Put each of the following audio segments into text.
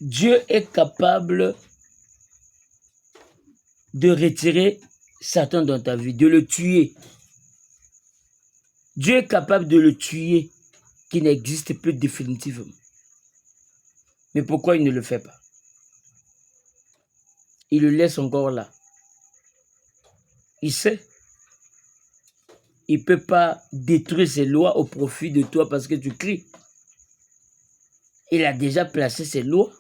Dieu est capable de retirer Satan dans ta vie, de le tuer. Dieu est capable de le tuer, qui n'existe plus définitivement. Mais pourquoi il ne le fait pas? Il le laisse encore là. Il sait. Il ne peut pas détruire ses lois au profit de toi parce que tu cries. Il a déjà placé ses lois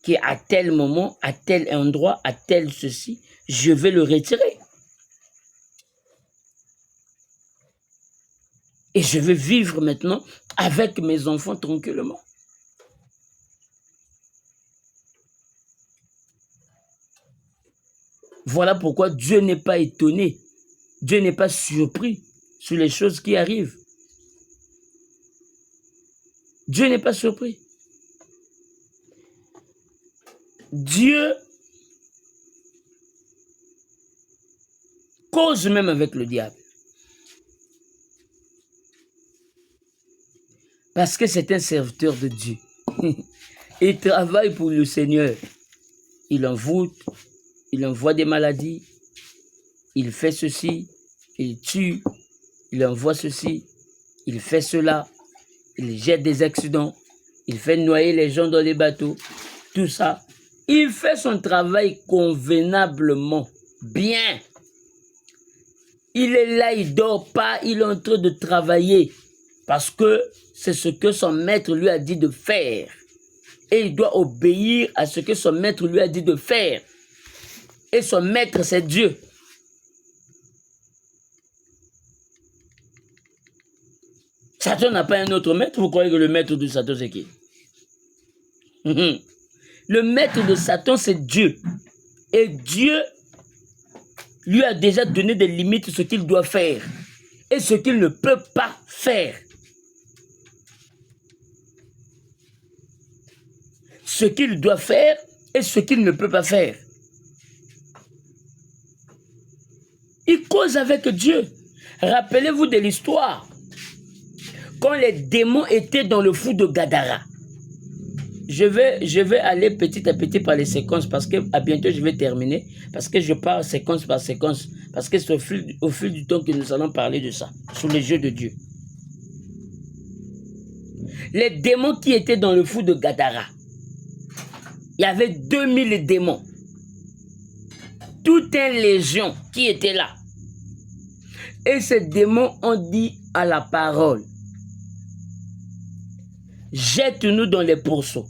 qui à tel moment, à tel endroit, à tel ceci, je vais le retirer. Et je vais vivre maintenant avec mes enfants tranquillement. Voilà pourquoi Dieu n'est pas étonné. Dieu n'est pas surpris sur les choses qui arrivent. Dieu n'est pas surpris. Dieu cause même avec le diable. Parce que c'est un serviteur de Dieu. Il travaille pour le Seigneur. Il envoûte, il envoie des maladies, il fait ceci, il tue, il envoie ceci, il fait cela, il jette des accidents, il fait noyer les gens dans les bateaux, tout ça. Il fait son travail convenablement, bien. Il est là, il ne dort pas, il est en train de travailler parce que c'est ce que son maître lui a dit de faire. Et il doit obéir à ce que son maître lui a dit de faire. Et son maître, c'est Dieu. Satan n'a pas un autre maître. Vous croyez que le maître de Satan, c'est qui? Le maître de Satan, c'est Dieu. Et Dieu lui a déjà donné des limites sur ce qu'il doit faire et ce qu'il ne peut pas faire. Ce qu'il doit faire et ce qu'il ne peut pas faire. Il cause avec Dieu. Rappelez-vous de l'histoire. Quand les démons étaient dans le fou de Gadara. Je vais aller petit à petit par les séquences parce que à bientôt je vais terminer. Parce que je pars séquence par séquence. Parce que c'est au fil du temps que nous allons parler de ça. Sous les yeux de Dieu. Les démons qui étaient dans le fou de Gadara. Il y avait 2000 démons. Toute une légion qui était là. Et ces démons ont dit à la parole, jette-nous dans les pourceaux.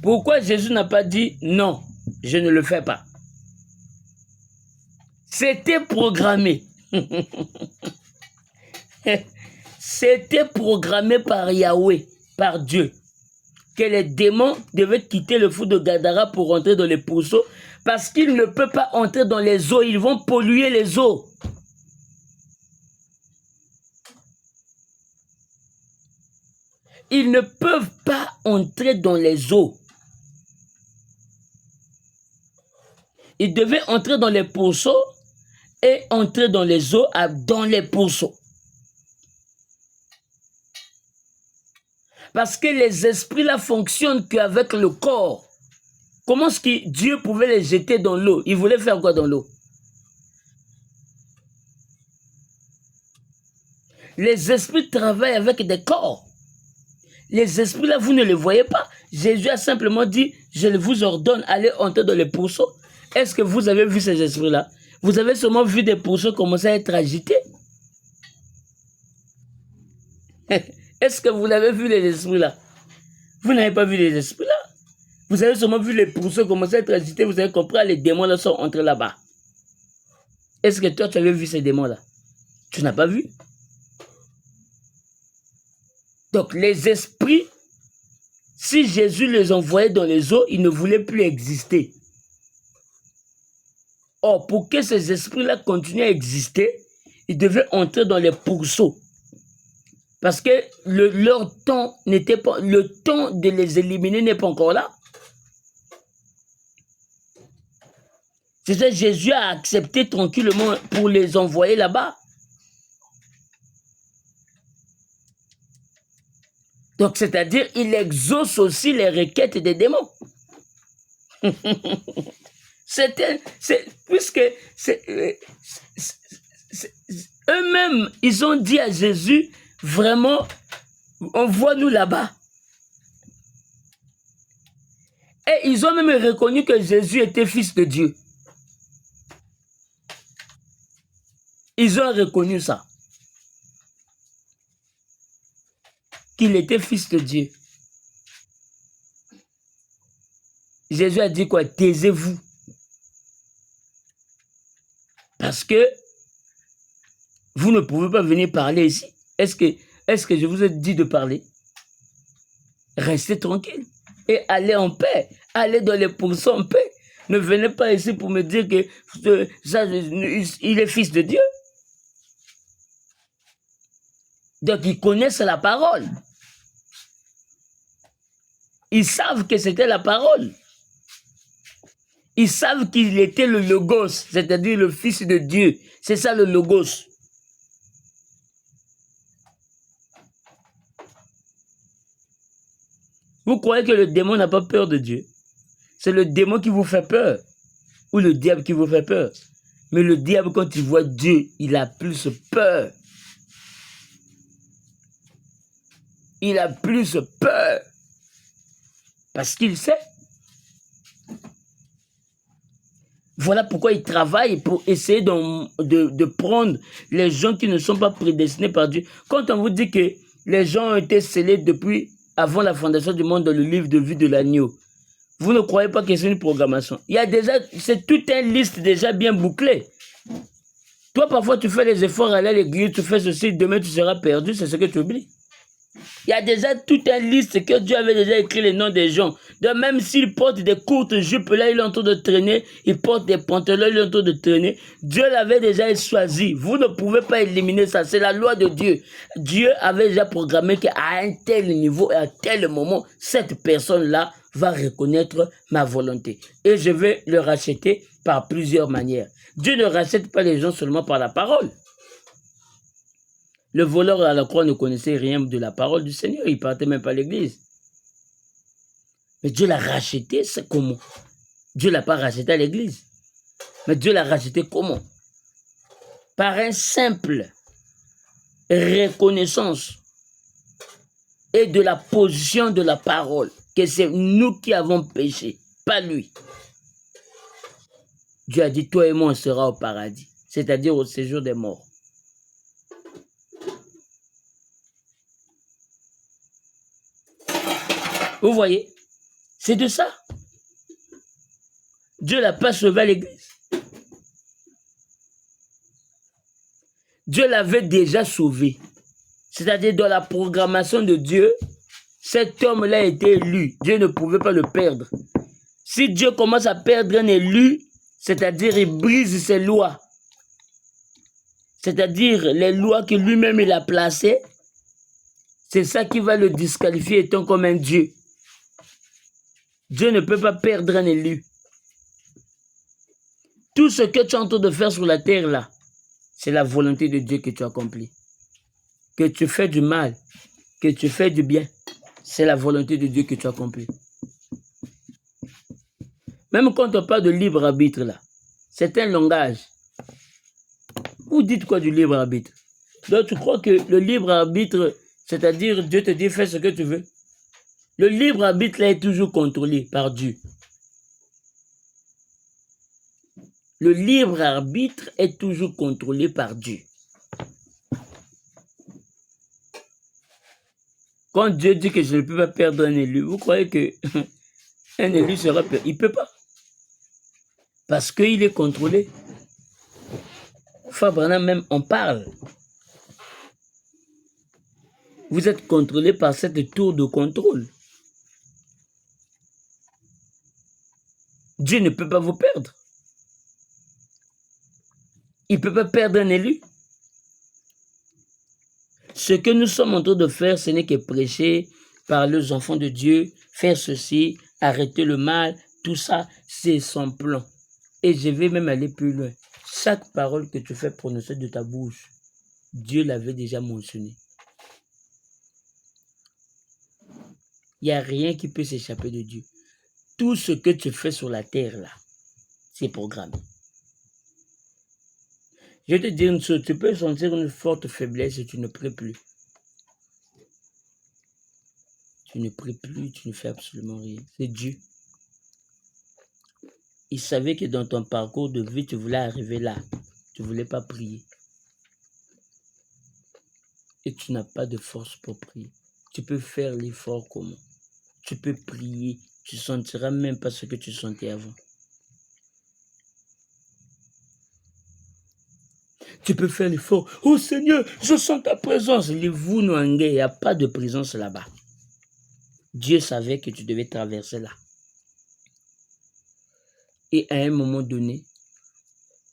Pourquoi Jésus n'a pas dit non, je ne le fais pas? C'était programmé. C'était programmé par Yahweh, par Dieu, que les démons devaient quitter le fou de Gadara pour entrer dans les pourceaux parce qu'ils ne peuvent pas entrer dans les eaux, ils vont polluer les eaux. Ils ne peuvent pas entrer dans les eaux. Ils devaient entrer dans les pourceaux et entrer dans les eaux dans les pourceaux. Parce que les esprits là fonctionnent qu'avec le corps. Comment est-ce que Dieu pouvait les jeter dans l'eau? Il voulait faire quoi dans l'eau? Les esprits travaillent avec des corps. Les esprits là, vous ne les voyez pas. Jésus a simplement dit, je vous ordonne, allez entrer dans les pourceaux. Est-ce que vous avez vu ces esprits-là? Vous avez seulement vu des pourceaux commencer à être agités? Est-ce que vous avez vu les esprits-là? Vous n'avez pas vu les esprits-là. Vous avez seulement vu les pourceaux commencer à être agités. Vous avez compris, les démons-là sont entrés là-bas. Est-ce que toi, tu avais vu ces démons-là? Tu n'as pas vu? Donc, les esprits, si Jésus les envoyait dans les eaux, ils ne voulaient plus exister. Or, pour que ces esprits-là continuent à exister, ils devaient entrer dans les pourceaux. Parce que leur temps n'était pas, le temps de les éliminer n'est pas encore là. C'est ça, Jésus a accepté tranquillement pour les envoyer là-bas. Donc, c'est-à-dire, il exauce aussi les requêtes des démons. Puisque eux-mêmes, ils ont dit à Jésus, vraiment, envoie-nous là-bas. Et ils ont même reconnu que Jésus était fils de Dieu. Ils ont reconnu ça. Qu'il était fils de Dieu. Jésus a dit quoi? Taisez-vous. Parce que vous ne pouvez pas venir parler ici. Est-ce que je vous ai dit de parler? Restez tranquille et allez en paix. Allez dans les pourcents en paix. Ne venez pas ici pour me dire que il est fils de Dieu. Donc ils connaissent la parole. Ils savent que c'était la parole. Ils savent qu'il était le Logos, c'est-à-dire le Fils de Dieu. C'est ça le Logos. Vous croyez que le démon n'a pas peur de Dieu? C'est le démon qui vous fait peur. Ou le diable qui vous fait peur. Mais le diable, quand il voit Dieu, il a plus peur. Il a plus peur. Parce qu'il sait. Voilà pourquoi il travaille pour essayer de prendre les gens qui ne sont pas prédestinés par Dieu. Quand on vous dit que les gens ont été scellés depuis avant la fondation du monde dans le livre de vie de l'agneau, vous ne croyez pas que c'est une programmation. Il y a déjà, c'est toute une liste déjà bien bouclée. Toi, parfois, tu fais les efforts à aller à l'église, tu fais ceci, demain tu seras perdu, c'est ce que tu oublies. Il y a déjà toute une liste que Dieu avait déjà écrit les noms des gens. Donc même s'il porte des courtes jupes, là il est en train de traîner, il porte des pantalons, il est en train de traîner. Dieu l'avait déjà choisi. Vous ne pouvez pas éliminer ça, c'est la loi de Dieu. Dieu avait déjà programmé qu'à un tel niveau et à tel moment, cette personne-là va reconnaître ma volonté. Et je vais le racheter par plusieurs manières. Dieu ne rachète pas les gens seulement par la parole. Le voleur à la croix ne connaissait rien de la parole du Seigneur. Il ne partait même pas à l'église. Mais Dieu l'a racheté, c'est comment? Dieu ne l'a pas racheté à l'église. Mais Dieu l'a racheté comment? Par une simple reconnaissance et de la position de la parole. Que c'est nous qui avons péché, pas lui. Dieu a dit, toi et moi, on sera au paradis. C'est-à-dire au séjour des morts. Vous voyez, c'est de ça. Dieu l'a pas sauvé à l'église. Dieu l'avait déjà sauvé. C'est-à-dire dans la programmation de Dieu, cet homme-là a été élu. Dieu ne pouvait pas le perdre. Si Dieu commence à perdre un élu, c'est-à-dire il brise ses lois. C'est-à-dire les lois que lui-même il a placées, c'est ça qui va le disqualifier étant comme un Dieu. Dieu ne peut pas perdre un élu. Tout ce que tu es en train de faire sur la terre là, c'est la volonté de Dieu que tu accomplis. Que tu fais du mal, que tu fais du bien, c'est la volonté de Dieu que tu accomplis. Même quand on parle de libre arbitre là, c'est un langage. Vous dites quoi du libre arbitre? Donc tu crois que le libre arbitre, c'est-à-dire Dieu te dit fais ce que tu veux. Le libre arbitre là est toujours contrôlé par Dieu. Le libre arbitre est toujours contrôlé par Dieu. Quand Dieu dit que je ne peux pas perdre un élu, vous croyez que un élu sera perdu? Il ne peut pas. Parce qu'il est contrôlé. Fabrana même en parle. Vous êtes contrôlé par cette tour de contrôle. Dieu ne peut pas vous perdre. Il ne peut pas perdre un élu. Ce que nous sommes en train de faire, ce n'est que prêcher, parler aux enfants de Dieu, faire ceci, arrêter le mal, tout ça, c'est son plan. Et je vais même aller plus loin. Chaque parole que tu fais prononcer de ta bouche, Dieu l'avait déjà mentionné. Il n'y a rien qui peut s'échapper de Dieu. Tout ce que tu fais sur la terre, là, c'est programmé. Je vais te dire une chose, tu peux sentir une forte faiblesse et tu ne pries plus. Tu ne pries plus, tu ne fais absolument rien. C'est Dieu. Il savait que dans ton parcours de vie, tu voulais arriver là. Tu ne voulais pas prier. Et tu n'as pas de force pour prier. Tu peux faire l'effort comment? Tu peux prier. Tu ne sentiras même pas ce que tu sentais avant. Tu peux faire l'effort. Oh Seigneur, je sens ta présence. Il n'y a pas de présence là-bas. Dieu savait que tu devais traverser là. Et à un moment donné,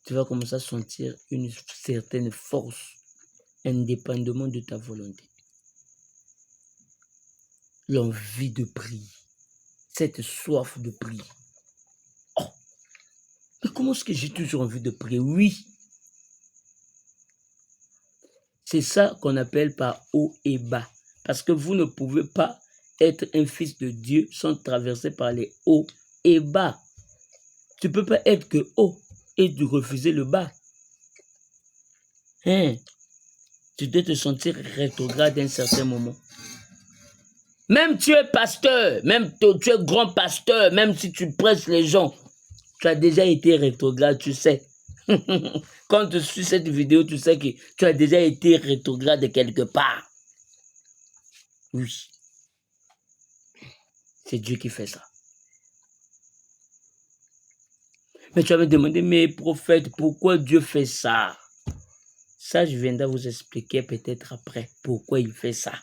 tu vas commencer à sentir une certaine force, indépendamment de ta volonté. L'envie de prier. Cette soif de prier. Oh, mais comment est-ce que j'ai toujours envie de prier? Oui. C'est ça qu'on appelle par haut et bas. Parce que vous ne pouvez pas être un fils de Dieu sans traverser par les hauts et bas. Tu ne peux pas être que haut et de refuser le bas. Hein? Tu dois te sentir rétrograde à un certain moment. Même tu es pasteur, même tu es grand pasteur, même si tu prêches les gens, tu as déjà été rétrograde, tu sais. Quand tu suis cette vidéo, tu sais que tu as déjà été rétrograde quelque part. Oui. C'est Dieu qui fait ça. Mais tu vas me demander, mais prophète, pourquoi Dieu fait ça? Ça, je viendrai vous expliquer peut-être après pourquoi il fait ça.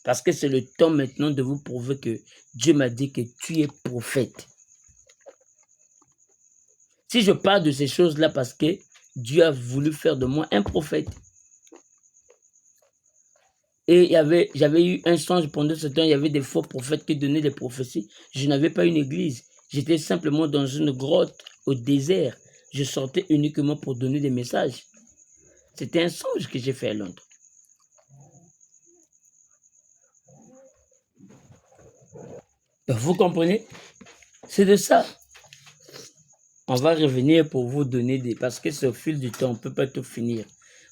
Parce que c'est le temps maintenant de vous prouver que Dieu m'a dit que tu es prophète. Si je parle de ces choses-là parce que Dieu a voulu faire de moi un prophète. Et j'avais eu un songe pendant ce temps, il y avait des faux prophètes qui donnaient des prophéties. Je n'avais pas une église. J'étais simplement dans une grotte au désert. Je sortais uniquement pour donner des messages. C'était un songe que j'ai fait à Londres. Vous comprenez? C'est de ça. On va revenir pour vous donner des... Parce que c'est au fil du temps, on ne peut pas tout finir.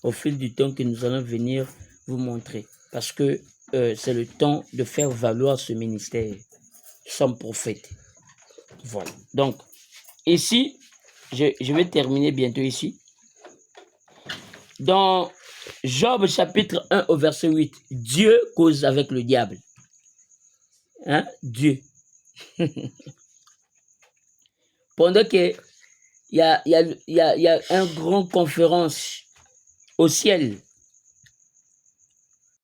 Au fil du temps que nous allons venir vous montrer. Parce que c'est le temps de faire valoir ce ministère. Nous sommes prophètes. Voilà. Donc, ici, je vais terminer bientôt ici. Dans Job chapitre 1 au verset 8, Dieu cause avec le diable. Hein? Dieu. Pendant qu'il y a une grande conférence au ciel,